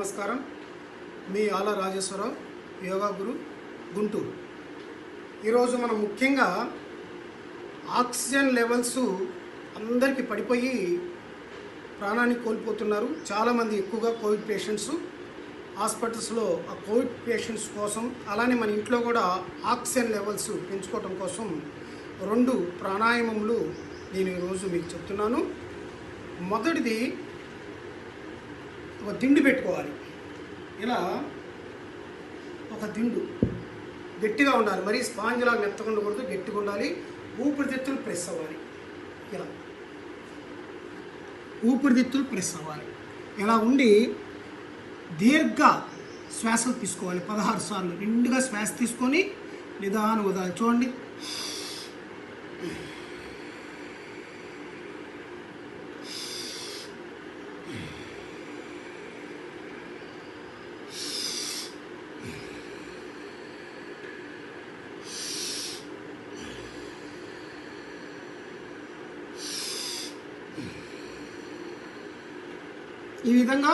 నమస్కారం. మీ ఆల రాజేశ్వరరావు, యోగా గురు, గుంటూరు. ఈరోజు మనం ముఖ్యంగా ఆక్సిజన్ లెవెల్స్ అందరికీ పడిపోయి ప్రాణాన్ని కోల్పోతున్నారు. చాలామంది ఎక్కువగా కోవిడ్ పేషెంట్స్ హాస్పిటల్స్లో ఆ కోవిడ్ పేషెంట్స్ కోసం, అలానే మన ఇంట్లో కూడా ఆక్సిజన్ లెవెల్స్ పెంచుకోవడం కోసం 2 ప్రాణాయామములు నేను ఈరోజు మీకు చెప్తున్నాను. మొదటిది, ఒక దిండు పెట్టుకోవాలి. ఇలా ఒక దిండు గట్టిగా ఉండాలి, మరీ స్పాంజ్లా మెత్తగా ఉండకూడదు, గట్టిగా ఉండాలి. ఊపిరితిత్తులు ప్రెస్ అవ్వాలి. ఇలా ఊపిరితిత్తులు ప్రెస్ అవ్వాలి. ఇలా ఉండి దీర్ఘ శ్వాసలు తీసుకోవాలి 16 సార్లు. నిండుగా శ్వాస తీసుకొని నిదానం వదలాలి. చూడండి, ఈ విధంగా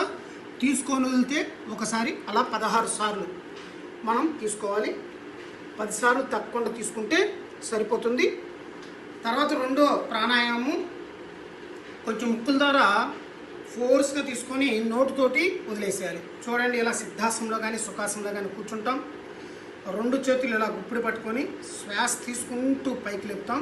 తీసుకొని వదిలితే ఒకసారి అలా 16 సార్లు మనం తీసుకోవాలి. 10 సార్లు తప్పకుండా తీసుకుంటే సరిపోతుంది. తర్వాత రెండో ప్రాణాయామం, కొంచెం ముక్కుల ద్వారా ఫోర్స్గా తీసుకొని నోటుతోటి వదిలేసేయాలి. చూడండి, ఇలా సిద్ధాసనంలో కానీ సుఖాసనంలో కానీ కూర్చుంటాం. 2 చేతులు ఇలా గుప్పిడి పట్టుకొని శ్వాస తీసుకుంటూ పైకి లేపుతాం.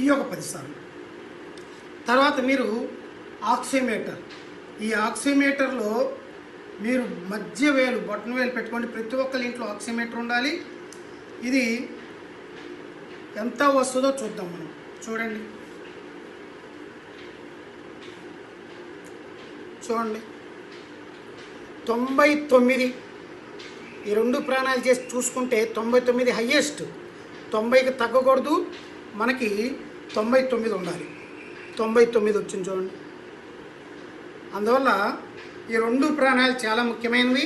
ఈ ఒక 10 సార్లు. తర్వాత మీరు ఆక్సిమీటర్, ఈ ఆక్సిమీటర్లో మీరు మధ్య వేలు, బొట్టన వేలు పెట్టుకోండి. ప్రతి ఒక్కరి ఇంట్లో ఆక్సిమీటర్ ఉండాలి. ఇది ఎంత వస్తుందో చూద్దాం మనం. చూడండి, చూడండి 99. ఈ 2 ప్రాణాలు చేసి చూసుకుంటే 99 హయ్యెస్ట్. 90కి తగ్గకూడదు, మనకి 99 ఉండాలి. 99 వచ్చింది చూడండి. అందువల్ల ఈ 2 ప్రాణాలు చాలా ముఖ్యమైనవి.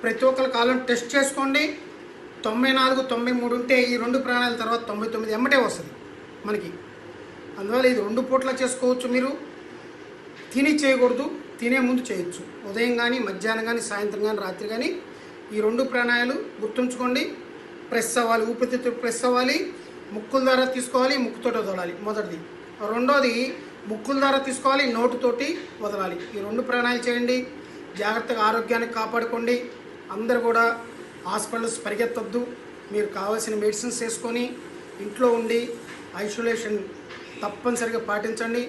ప్రతి ఒక్కరి కాలం టెస్ట్ చేసుకోండి. 94, 93 ఉంటే ఈ 2 ప్రాణాల తర్వాత 99 ఎమ్మటే వస్తుంది మనకి. అందువల్ల ఇది 2 పూట్ల చేసుకోవచ్చు. మీరు తిని చేయకూడదు, తినే ముందు చేయొచ్చు. ఉదయం కానీ, మధ్యాహ్నం కానీ, సాయంత్రం కానీ, రాత్రి కానీ ఈ 2 ప్రాణాయాలు గుర్తుంచుకోండి. ప్రెస్ అవ్వాలి, ఊపిరితిత్తులు ప్రెస్ అవ్వాలి. ముక్కుల ద్వారా తీసుకోవాలి, ముక్కుతోటి వదలాలి మొదటిది. రెండోది, ముక్కుల ద్వారా తీసుకోవాలి, నోటుతోటి వదలాలి. ఈ 2 ప్రాణాయాలు చేయండి. జాగ్రత్తగా ఆరోగ్యాన్ని కాపాడుకోండి. అందరూ కూడా హాస్పిటల్స్ పరిగెత్తొద్దు. మీరు కావాల్సిన మెడిసిన్స్ వేసుకొని ఇంట్లో ఉండి ఐసోలేషన్ తప్పనిసరిగా పాటించండి.